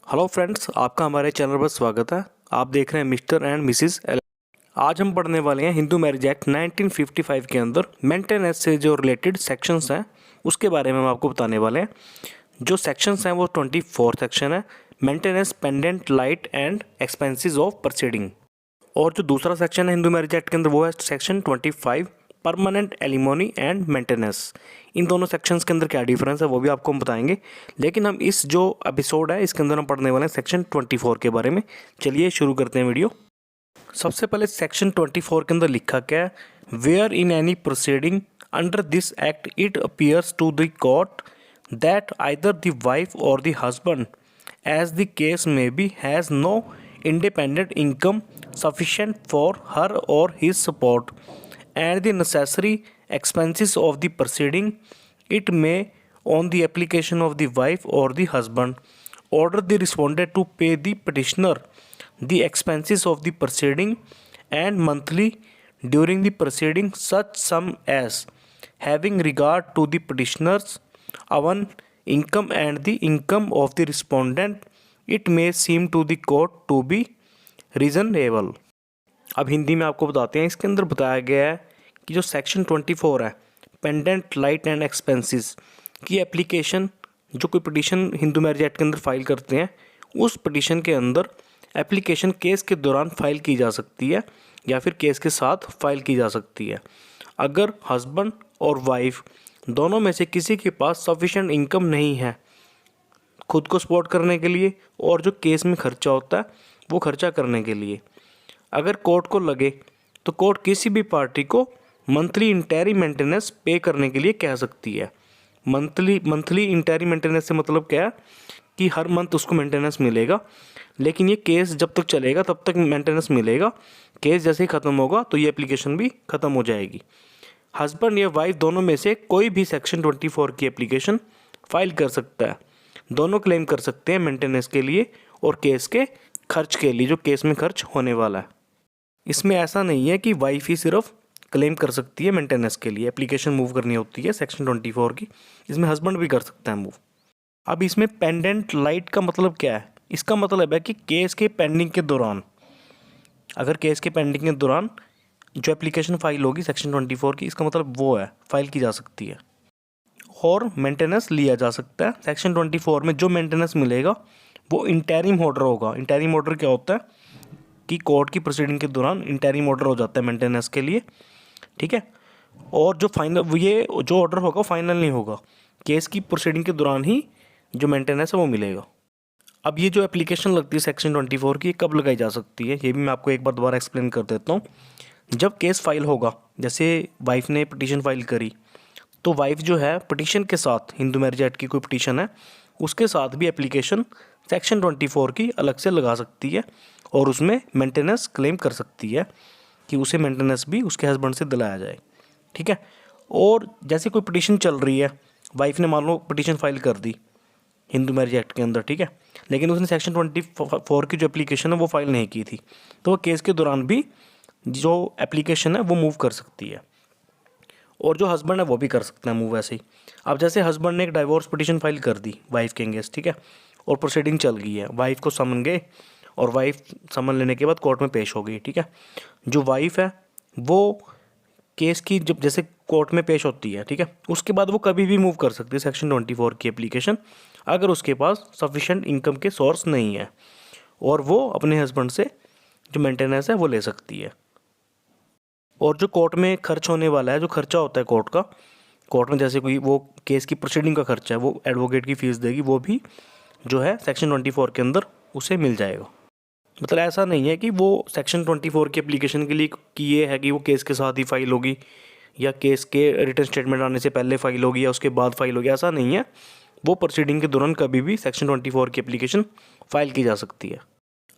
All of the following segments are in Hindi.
हेलो फ्रेंड्स, आपका हमारे चैनल पर स्वागत है। आप देख रहे हैं मिस्टर एंड मिसिस एल। आज हम पढ़ने वाले हैं हिंदू मैरिज एक्ट 1955 के अंदर मेंटेनेंस से जो रिलेटेड सेक्शंस हैं उसके बारे में हम आपको बताने वाले हैं। जो सेक्शंस हैं वो 24 सेक्शन है, maintenance pendant light and expenses of proceeding. और जो दूसरा सेक्शन है हिंदू मैरिज एक्ट के अंदर वो है section 25 permanent alimony and maintenance. इन दोनों सेक्शंस के अंदर क्या डिफरेंस है वो भी आपको हम बताएंगे, लेकिन हम इस जो एपिसोड है इसके अंदर हम पढ़ने वाले हैं सेक्शन 24 के बारे में। चलिए शुरू करते हैं वीडियो। सबसे पहले सेक्शन 24 के अंदर लिखा क्या है, where in any proceeding under this act it appears to the court that either the wife or the husband as the case may be has no independent income sufficient for her or his support and the necessary expenses of the proceeding, it may on the application of the wife or the husband order the respondent to pay the petitioner the expenses of the proceeding and monthly during the proceeding such sum as having regard to the petitioner's own income and the income of the respondent it may seem to the court to be reasonable। अब हिंदी में आपको बताते हैं। इसके अंदर बताया गया है कि जो सेक्शन 24 है पेंडेंट लाइट एंड एक्सपेंसेस की एप्लीकेशन, जो कोई पिटीशन हिंदू मैरिज एक्ट के अंदर फाइल करते हैं उस पिटीशन के अंदर एप्लीकेशन केस के दौरान फाइल की जा सकती है या फिर केस के साथ फाइल की जा सकती है अगर हस्बैंड और वाइफ दोनों में से किसी के पास सफिशिएंट इनकम नहीं है खुद को सपोर्ट करने के लिए और जो केस में खर्चा होता है वो खर्चा करने के लिए। अगर कोर्ट को लगे तो कोर्ट किसी भी पार्टी को मंथली इंटैरी मेंटेनेंस पे करने के लिए कह सकती है। मंथली इंटैरी मेंटेनेंस से मतलब क्या है कि हर मंथ उसको मेंटेनेंस मिलेगा, लेकिन ये केस जब तक चलेगा तब तक मेंटेनेंस मिलेगा। केस जैसे ही ख़त्म होगा तो ये एप्लीकेशन भी ख़त्म हो जाएगी। हस्बैंड या वाइफ दोनों में से कोई भी सेक्शन 24 की एप्लीकेशन फाइल कर सकता है। दोनों क्लेम कर सकते हैं मेंटेनेंस के लिए और केस के खर्च के लिए जो केस में खर्च होने वाला है। इसमें ऐसा नहीं है कि वाइफ ही सिर्फ क्लेम कर सकती है मेंटेनेंस के लिए, एप्लीकेशन मूव करनी होती है सेक्शन 24 की, इसमें हस्बैंड भी कर सकता है मूव। अब इसमें पेंडेंट लाइट का मतलब क्या है? इसका मतलब है कि केस के पेंडिंग के दौरान, अगर केस के पेंडिंग के दौरान जो एप्लीकेशन फाइल होगी सेक्शन 24 की, इसका मतलब वो है फाइल की जा सकती है और मेंटेनेंस लिया जा सकता है। सेक्शन 24 में जो मेंटेनेंस मिलेगा वो इंटरिम ऑर्डर होगा। इंटरिम ऑर्डर क्या होता है कि कोर्ट की प्रोसीडिंग के दौरान इंटरिम ऑर्डर हो जाता है मेंटेनेंस के लिए, ठीक है। और जो फाइनल ये जो ऑर्डर होगा फाइनल नहीं होगा, केस की प्रोसीडिंग के दौरान ही जो मेंटेनेंस है वो मिलेगा। अब ये जो एप्लीकेशन लगती है सेक्शन 24 की कब लगाई जा सकती है ये भी मैं आपको एक बार दोबारा एक्सप्लेन कर देता हूँ। जब केस फाइल होगा, जैसे वाइफ ने पिटीशन फाइल करी तो वाइफ जो है पिटीशन के साथ, हिंदू मैरिज एक्ट की कोई पिटीशन है उसके साथ भी एप्लीकेशन सेक्शन 24 की अलग से लगा सकती है और उसमें मेंटेनेंस क्लेम कर सकती है कि उसे मेंटेनेंस भी उसके हस्बैंड से दिलाया जाए, ठीक है। और जैसे कोई पिटीशन चल रही है, वाइफ ने मान लो पिटीशन फाइल कर दी हिंदू मैरिज एक्ट के अंदर, ठीक है, लेकिन उसने सेक्शन 24 की जो एप्लीकेशन है वो फाइल नहीं की थी, तो वो केस के दौरान भी जो एप्लीकेशन है वो मूव कर सकती है और जो हस्बैंड है वो भी कर सकता है मूव ऐसे ही। अब जैसे हस्बैंड ने एक डाइवोर्स पिटीशन फाइल कर दी वाइफ के अगेंस्ट, ठीक है, और प्रोसीडिंग चल गई है, वाइफ को समन गए और वाइफ समन लेने के बाद कोर्ट में पेश हो गई, ठीक है। जो वाइफ है वो केस की जब जैसे कोर्ट में पेश होती है, ठीक है, उसके बाद वो कभी भी मूव कर सकती है सेक्शन 24 की एप्लीकेशन अगर उसके पास सफिशेंट इनकम के सोर्स नहीं है और वो अपने हस्बैंड से जो मेंटेनेंस है वो ले सकती है। और जो कोर्ट में खर्च होने वाला है, जो खर्चा होता है कोर्ट का, कोर्ट में जैसे कोई वो केस की प्रोसीडिंग का खर्चा है वो एडवोकेट की फ़ीस देगी, वो भी जो है सेक्शन 24 के अंदर उसे मिल जाएगा। मतलब ऐसा नहीं है कि वो सेक्शन 24 की एप्लीकेशन के लिए कि ये है कि वो केस के साथ ही फाइल होगी या केस के रिटन स्टेटमेंट आने से पहले फाइल होगी या उसके बाद फाइल होगी, ऐसा नहीं है। वो प्रोसीडिंग के दौरान कभी भी सेक्शन 24 की एप्लीकेशन फाइल की जा सकती है।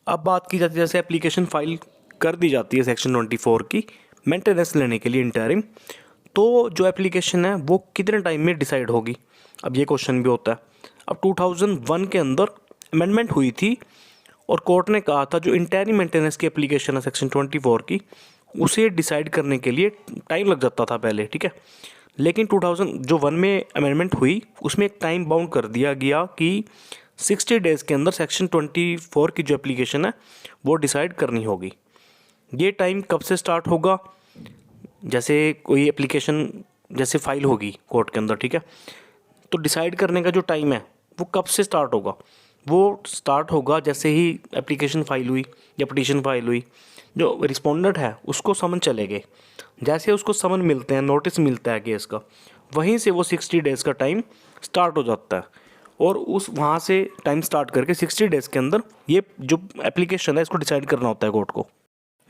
अब बात की जाती है जैसे एप्लीकेशन फाइल कर दी जाती है सेक्शन 24 की मेंटेनेंस लेने के लिए इंटरिम, तो जो एप्लीकेशन है वो कितने टाइम में डिसाइड होगी, अब ये क्वेश्चन भी होता है। अब 2001 के अंदर अमेंडमेंट हुई थी और कोर्ट ने कहा था जो इंटरिम मेंटेनेंस की एप्लीकेशन है सेक्शन 24 की उसे डिसाइड करने के लिए टाइम लग जाता था पहले, ठीक है, लेकिन 2001 में अमेंडमेंट हुई उसमें एक टाइम बाउंड कर दिया गया कि 60 डेज़ के अंदर सेक्शन 24 की जो एप्लीकेशन है वो डिसाइड करनी होगी। ये टाइम कब से स्टार्ट होगा? जैसे कोई एप्लीकेशन जैसे फाइल होगी कोर्ट के अंदर, ठीक है, तो डिसाइड करने का जो टाइम है वो कब से स्टार्ट होगा? वो स्टार्ट होगा जैसे ही एप्लीकेशन फाइल हुई या पिटीशन फाइल हुई, जो रिस्पोंडेंट है उसको समन चले गए। जैसे उसको समन मिलते हैं, नोटिस मिलता है केस का, वहीं से वो 60 डेज़ का टाइम स्टार्ट हो जाता है। और उस वहाँ से टाइम स्टार्ट करके 60 डेज़ के अंदर ये जो एप्लीकेशन है इसको डिसाइड करना होता है कोर्ट को।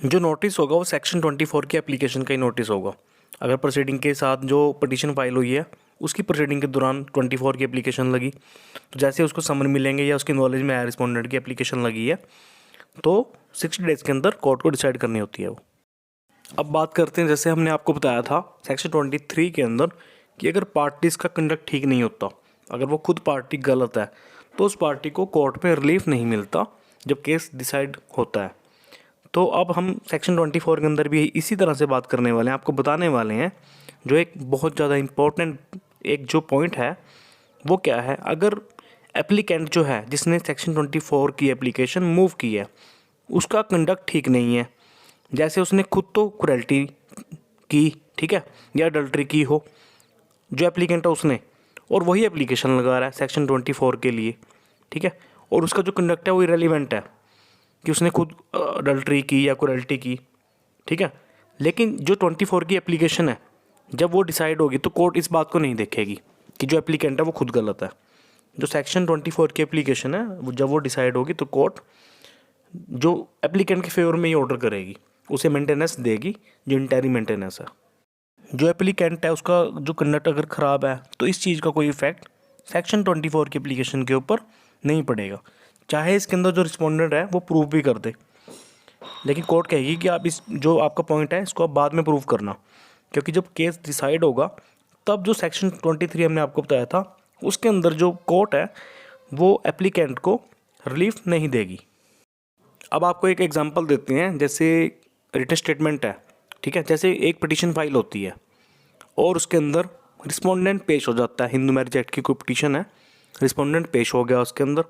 जो नोटिस होगा वो सेक्शन 24 की एप्लीकेशन का ही नोटिस होगा। अगर प्रोसीडिंग के साथ जो पिटीशन फाइल हुई है उसकी प्रोसीडिंग के दौरान 24 की एप्लीकेशन लगी, तो जैसे उसको समन मिलेंगे या उसकी नॉलेज में आया रिस्पोंडेंट की एप्लीकेशन लगी है, तो 60 डेज़ के अंदर कोर्ट को डिसाइड करनी होती है वो। अब बात करते हैं, जैसे हमने आपको बताया था सेक्शन 23 के अंदर कि अगर पार्टीज़ का कंडक्ट ठीक नहीं होता, अगर वो खुद पार्टी गलत है, तो उस पार्टी को कोर्ट में रिलीफ नहीं मिलता जब केस डिसाइड होता है। तो अब हम सेक्शन 24 के अंदर भी इसी तरह से बात करने वाले हैं, आपको बताने वाले हैं जो एक बहुत ज़्यादा इम्पोर्टेंट एक जो पॉइंट है वो क्या है। अगर एप्लीकेंट जो है जिसने सेक्शन 24 की एप्लीकेशन मूव की है उसका कंडक्ट ठीक नहीं है, जैसे उसने खुद तो क्रुएल्टी की, ठीक है, या अडल्ट्री की हो जो एप्लीकेंट है उसने, और वही एप्लीकेशन लगा रहा है सेक्शन 24 के लिए, ठीक है, और उसका जो कंडक्ट है वो इरेलीवेंट है कि उसने खुद अडल्ट्री की या क्रुएल्टी की, ठीक है, लेकिन जो 24 की एप्लीकेशन है जब वो डिसाइड होगी तो कोर्ट इस बात को नहीं देखेगी कि जो एप्लीकेंट है वो खुद गलत है। जो सेक्शन 24 की एप्लीकेशन है वो जब वो डिसाइड होगी तो कोर्ट जो एप्लीकेंट के फेवर में ही ऑर्डर करेगी, उसे मेंटेनेंस देगी जो इंटरी मेंटेनेंस है। जो एप्लीकेंट है उसका जो कंडक्ट अगर ख़राब है तो इस चीज़ का कोई इफेक्ट सेक्शन 24 की एप्लीकेशन के ऊपर नहीं पड़ेगा, चाहे इसके अंदर जो रिस्पोंडेंट है वो प्रूव भी कर दे। लेकिन कोर्ट कहेगी कि आप इस जो आपका पॉइंट है इसको आप बाद में प्रूव करना, क्योंकि जब केस डिसाइड होगा तब जो सेक्शन 23 हमने आपको बताया था उसके अंदर जो कोर्ट है वो एप्लीकेंट को रिलीफ नहीं देगी। अब आपको एक एग्जांपल देते हैं, जैसे रिटन स्टेटमेंट है, ठीक है, जैसे एक पिटीशन फाइल होती है और उसके अंदर रिस्पोंडेंट पेश हो जाता है, हिंदू मैरिज एक्ट की कोई पिटीशन है, रिस्पोंडेंट पेश हो गया उसके अंदर,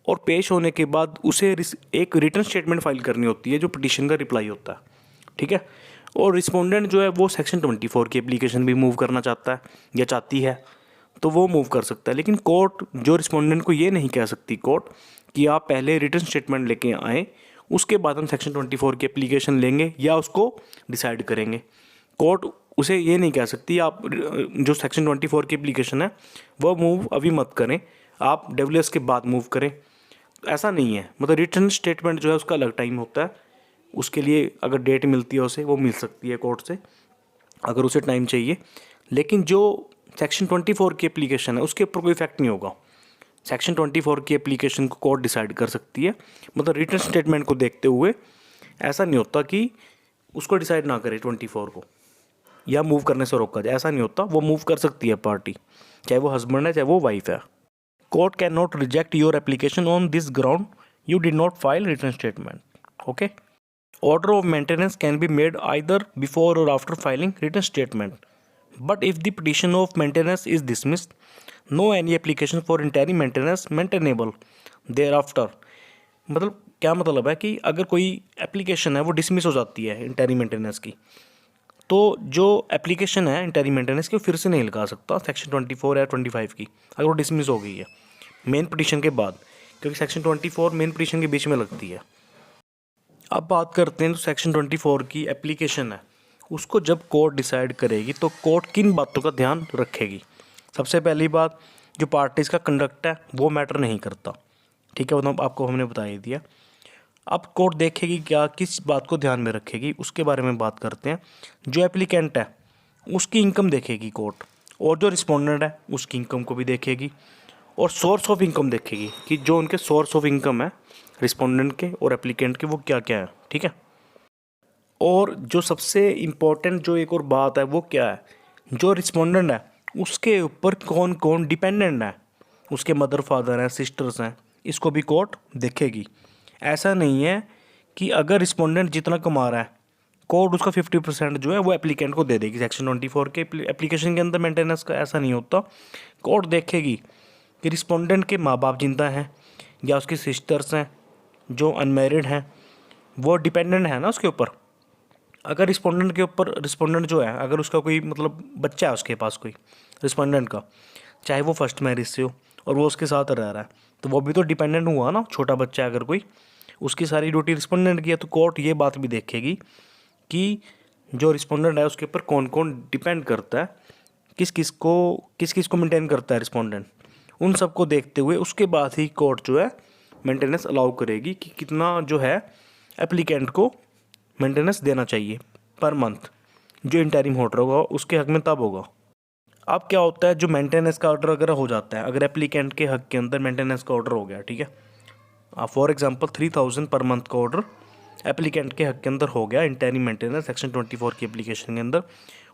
और पेश होने के बाद उसे एक रिटन स्टेटमेंट फाइल करनी होती है जो पिटीशन का रिप्लाई होता है, ठीक है, और रिस्पोंडेंट जो है वो सेक्शन 24 की एप्लीकेशन भी मूव करना चाहता है या चाहती है तो वो मूव कर सकता है। लेकिन कोर्ट जो रिस्पोंडेंट को ये नहीं कह सकती कोर्ट कि आप पहले रिटन स्टेटमेंट लेके आएँ उसके बाद हम सेक्शन 24 की एप्लीकेशन लेंगे या उसको डिसाइड करेंगे। कोर्ट उसे ये नहीं कह सकती आप जो सेक्शन 24 की एप्लीकेशन है वो मूव अभी मत करें, आप डब्ल्यूएस के बाद मूव करें, ऐसा नहीं है। मतलब रिटन स्टेटमेंट जो है उसका अलग टाइम होता है, उसके लिए अगर डेट मिलती है उसे वो मिल सकती है कोर्ट से अगर उसे टाइम चाहिए। लेकिन जो सेक्शन 24 की एप्लीकेशन है उसके ऊपर कोई इफेक्ट नहीं होगा। सेक्शन 24 की एप्लीकेशन को कोर्ट डिसाइड कर सकती है, मतलब रिटन स्टेटमेंट को देखते हुए ऐसा नहीं होता कि उसको डिसाइड ना करे 24 को या मूव करने से रोका जाए, ऐसा नहीं होता, वो मूव कर सकती है पार्टी, चाहे वो हस्बैंड है चाहे वो वाइफ है। Court can not reject your application on this ground you did not file written statement. Okay, order of maintenance can be made either before or after filing written statement, but if the petition of maintenance is dismissed, no any application for interim maintenance maintainable thereafter। मतलब क्या मतलब है कि अगर कोई एप्लीकेशन है वो डिसमिस हो जाती है इंटरिम मेंटेनेंस की, तो जो एप्लीकेशन है इंटरिम मेंटेनेंस की वो फिर से नहीं लगा सकता सेक्शन 24 या 25 की, अगर वो डिसमिस हो गई है मेन पिटीशन के बाद, क्योंकि सेक्शन 24 मेन पिटीशन के बीच में लगती है। अब बात करते हैं तो सेक्शन 24 की एप्लीकेशन है उसको जब कोर्ट डिसाइड करेगी तो कोर्ट किन बातों का ध्यान रखेगी। सबसे पहली बात, जो पार्टीज़ का कंडक्ट है वो मैटर नहीं करता, ठीक है, मतलब आपको हमने बता ही दिया। अब कोर्ट देखेगी क्या, किस बात को ध्यान में रखेगी उसके बारे में बात करते हैं। जो एप्लीकेंट है उसकी इनकम देखेगी कोर्ट, और जो रिस्पोंडेंट है उसकी इनकम को भी देखेगी, और सोर्स ऑफ इनकम देखेगी कि जो उनके सोर्स ऑफ इनकम है रिस्पोंडेंट के और एप्लीकेंट के वो क्या क्या है, ठीक है। और जो सबसे इम्पोर्टेंट जो एक और बात है वो क्या है, जो रिस्पोंडेंट है उसके ऊपर कौन कौन डिपेंडेंट है, उसके मदर फादर हैं सिस्टर्स हैं, इसको भी कोर्ट देखेगी। ऐसा नहीं है कि अगर रिस्पोंडेंट जितना कमा रहा है कोर्ट उसका 50% जो है वो एप्लीकेंट को दे देगी सेक्शन 24 के एप्लीकेशन के अंदर मेंटेनेंस का, ऐसा नहीं होता। कोर्ट देखेगी कि रिस्पोंडेंट के माँ बाप जिंदा हैं या उसकी सिस्टर्स हैं जो अनमैरिड हैं, वो डिपेंडेंट है ना उसके ऊपर। अगर रिस्पोंडेंट के ऊपर, रिस्पोंडेंट जो है अगर उसका कोई मतलब बच्चा है उसके पास कोई रिस्पोंडेंट का, चाहे वो फर्स्ट मैरिज से हो और वो उसके साथ रह रहा है, तो वो भी तो डिपेंडेंट हुआ ना, छोटा बच्चा है अगर कोई, उसकी सारी ड्यूटी रिस्पोंडेंट की है। तो कोर्ट ये बात भी देखेगी कि जो रिस्पोंडेंट है उसके ऊपर कौन कौन डिपेंड करता है, किस किस को मेंटेन करता है रिस्पोंडेंट, उन सबको देखते हुए उसके बाद ही कोर्ट जो है मेंटेनेंस अलाउ करेगी कि कितना जो है एप्लीकेंट को मेंटेनेंस देना चाहिए पर मंथ। जो इंटरिम होल्डर होगा उसके हक में तब होगा। अब क्या होता है, जो मेंटेनेंस का ऑर्डर अगर हो जाता है, अगर एप्लीकेंट के हक के अंदर मेंटेनेंस का ऑर्डर हो गया, ठीक है, फॉर एग्जांपल 3000 पर मंथ का ऑर्डर एप्लीकेंट के हक के अंदर हो गया इंटरिम मेंटेनेंस सेक्शन 24 की एप्लीकेशन के अंदर,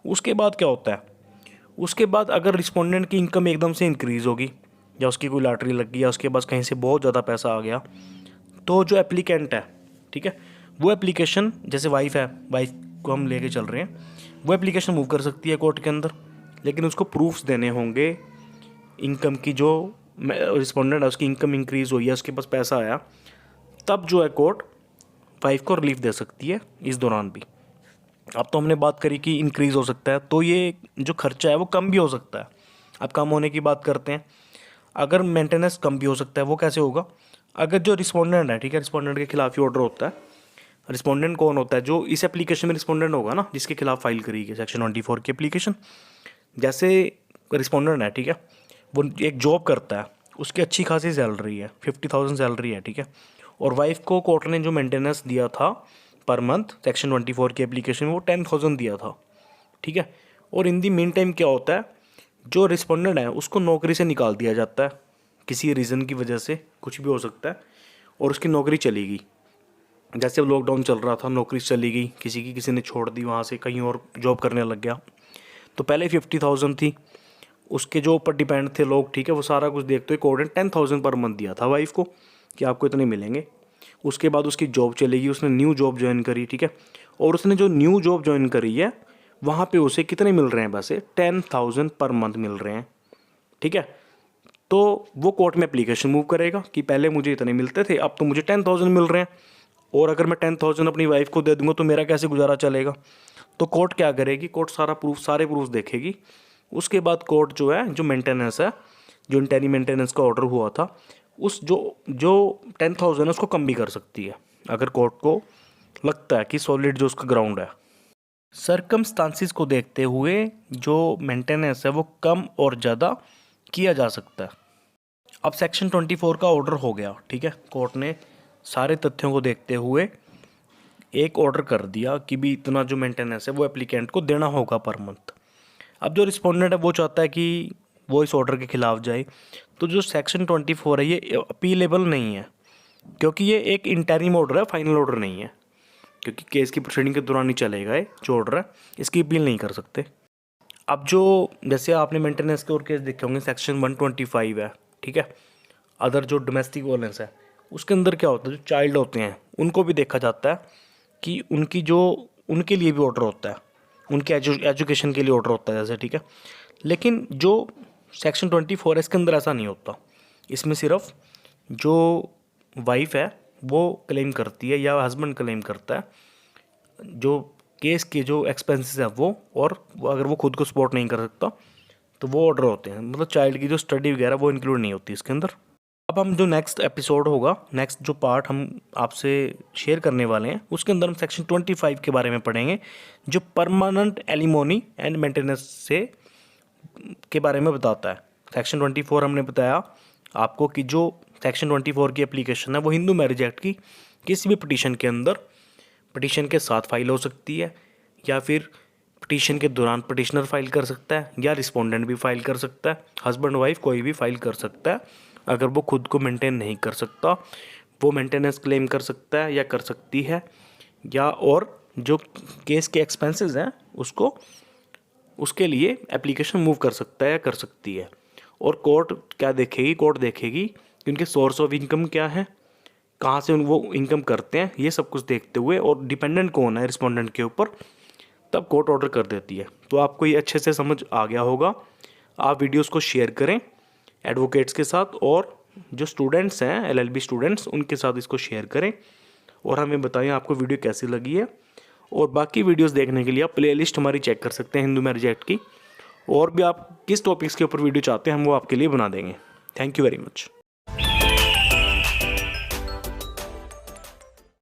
उसके बाद क्या होता है, उसके बाद अगर रिस्पोंडेंट की इनकम एकदम से इंक्रीज़ होगी या उसकी कोई लॉटरी लग गई या उसके पास कहीं से बहुत ज़्यादा पैसा आ गया, तो जो एप्लीकेंट है, ठीक है, वो एप्लीकेशन, जैसे वाइफ है, वाइफ को हम लेके चल रहे हैं, वो एप्लीकेशन मूव कर सकती है कोर्ट के अंदर, लेकिन उसको प्रूफ्स देने होंगे इनकम की। जो रिस्पोंडेंट है उसकी इनकम इंक्रीज़ हुई है, उसके पास पैसा आया, तब जो है कोर्ट वाइफ को रिलीफ दे सकती है इस दौरान भी। अब तो हमने बात करी कि इंक्रीज़ हो सकता है, तो ये जो खर्चा है वो कम भी हो सकता है। अब कम होने की बात करते हैं, अगर मेंटेनेंस कम भी हो सकता है, वो कैसे होगा, अगर जो रिस्पोंडेंट है, ठीक है, रिस्पोंडेंट के खिलाफ ही ऑर्डर होता है। रिस्पोंडेंट कौन होता है, जो इस एप्लीकेशन में रिस्पोंडेंट होगा ना, जिसके खिलाफ फाइल करी गई सेक्शन 24 की एप्लीकेशन। जैसे रिस्पोंडेंट है, ठीक है, वो एक जॉब करता है, उसकी अच्छी खासी सैलरी है, 50,000 सैलरी है, ठीक है, और वाइफ को कोर्ट ने जो मेंटेनेंस दिया था पर मंथ सेक्शन 24 की एप्लीकेशन में वो 10,000 दिया था, ठीक है। और इन दी मीन टाइम क्या होता है, जो रिस्पोंडेंट है उसको नौकरी से निकाल दिया जाता है किसी रीज़न की वजह से, कुछ भी हो सकता है, और उसकी नौकरी चली गई। जैसे लॉकडाउन चल रहा था, नौकरी चली गई किसी की, किसी ने छोड़ दी, वहाँ से कहीं और जॉब करने लग गया, तो पहले 50,000 थी, उसके जो ऊपर डिपेंड थे लोग, ठीक है, वो सारा कुछ देखते हुए कोर्ट ने 10,000 पर मंथ दिया था वाइफ को कि आपको इतने मिलेंगे। उसके बाद उसकी जॉब चलेगी, उसने न्यू जॉब ज्वाइन करी, ठीक है, और उसने जो न्यू जॉब ज्वाइन करी है वहाँ पे उसे कितने मिल रहे हैं, वैसे 10,000 पर मंथ मिल रहे हैं, ठीक है। तो वो कोर्ट में एप्लीकेशन मूव करेगा कि पहले मुझे इतने मिलते थे, अब तो मुझे 10,000 मिल रहे हैं, और अगर मैं 10,000 अपनी वाइफ को दे दूंगा तो मेरा कैसे गुजारा चलेगा। तो कोर्ट क्या करेगी, कोर्ट सारे प्रूफ देखेगी। उसके बाद कोर्ट जो है, जो मेंटेनेंस है, जो इंटरिम मेंटेनेंस का ऑर्डर हुआ था, उस जो 10,000 है उसको कम भी कर सकती है, अगर कोर्ट को लगता है कि सॉलिड जो उसका ग्राउंड है। सर्कमस्टांसिस को देखते हुए जो मेंटेनेंस है वो कम और ज़्यादा किया जा सकता है। अब सेक्शन 24 का ऑर्डर हो गया, ठीक है, कोर्ट ने सारे तथ्यों को देखते हुए एक ऑर्डर कर दिया कि भी इतना जो मेंटेनेंस है वो एप्लीकेंट को देना होगा पर मंथ। अब जो रिस्पोंडेंट है वो चाहता है कि वो इस ऑर्डर के खिलाफ जाए, तो जो सेक्शन 24 है ये अपीलेबल नहीं है, क्योंकि ये एक इंटरिम ऑर्डर है, फाइनल ऑर्डर नहीं है, क्योंकि केस की प्रोसीडिंग के दौरान ही चलेगा ये जो ऑर्डर है, इसकी अपील नहीं कर सकते। अब जो जैसे आपने मेंटेनेंस के और केस देखे होंगे, सेक्शन 125 है, ठीक है, अदर जो डोमेस्टिक वायलेंस है, उसके अंदर क्या होता है, जो चाइल्ड होते हैं उनको भी देखा जाता है कि उनके लिए भी ऑर्डर होता है, उनके एजुकेशन के लिए ऑर्डर होता है जैसे, ठीक है। लेकिन जो सेक्शन 24 है इसके अंदर ऐसा नहीं होता, इसमें सिर्फ जो वाइफ है वो क्लेम करती है या हस्बैंड क्लेम करता है जो केस के जो एक्सपेंसेस है वो, और अगर वो खुद को सपोर्ट नहीं कर सकता तो वो ऑर्डर होते हैं, मतलब चाइल्ड की जो स्टडी वगैरह वो इंक्लूड नहीं होती इसके अंदर। अब हम जो नेक्स्ट एपिसोड होगा, नेक्स्ट जो पार्ट हम आपसे शेयर करने वाले हैं, उसके अंदर हम सेक्शन 25 के बारे में पढ़ेंगे, जो परमानेंट एलिमोनी एंड मेंटेनेंस से के बारे में बताता है। सेक्शन 24 हमने बताया आपको कि जो सेक्शन 24 की एप्लीकेशन है वो हिंदू मैरिज एक्ट की किसी भी पिटीशन के अंदर पिटीशन के साथ फाइल हो सकती है, या फिर पिटीशन के दौरान पिटिशनर फाइल कर सकता है, या रिस्पोंडेंट भी फाइल कर सकता है, हस्बैंड वाइफ कोई भी फाइल कर सकता है। अगर वो खुद को मेंटेन नहीं कर सकता, वो मेंटेनेंस क्लेम कर सकता है या कर सकती है, या और जो केस के एक्सपेंसेस हैं उसको उसके लिए एप्लीकेशन मूव कर सकता है या कर सकती है। और कोर्ट क्या देखेगी, कोर्ट देखेगी कि उनके सोर्स ऑफ इनकम क्या है, कहाँ से वो इनकम करते हैं, ये सब कुछ देखते हुए, और डिपेंडेंट कौन है रिस्पोंडेंट के ऊपर, तब कोर्ट ऑर्डर कर देती है। तो आपको ये अच्छे से समझ आ गया होगा। आप वीडियोस को शेयर करें, एडवोकेट्स के साथ और जो स्टूडेंट्स हैं LLB स्टूडेंट्स उनके साथ इसको शेयर करें और हमें बताएं आपको वीडियो कैसी लगी है। और बाकी वीडियोस देखने के लिए आप प्लेलिस्ट हमारी चेक कर सकते हैं हिंदू मैरिज एक्ट की, और भी आप किस टॉपिक्स के ऊपर वीडियो चाहते हैं हम वो आपके लिए बना देंगे। Thank you very much.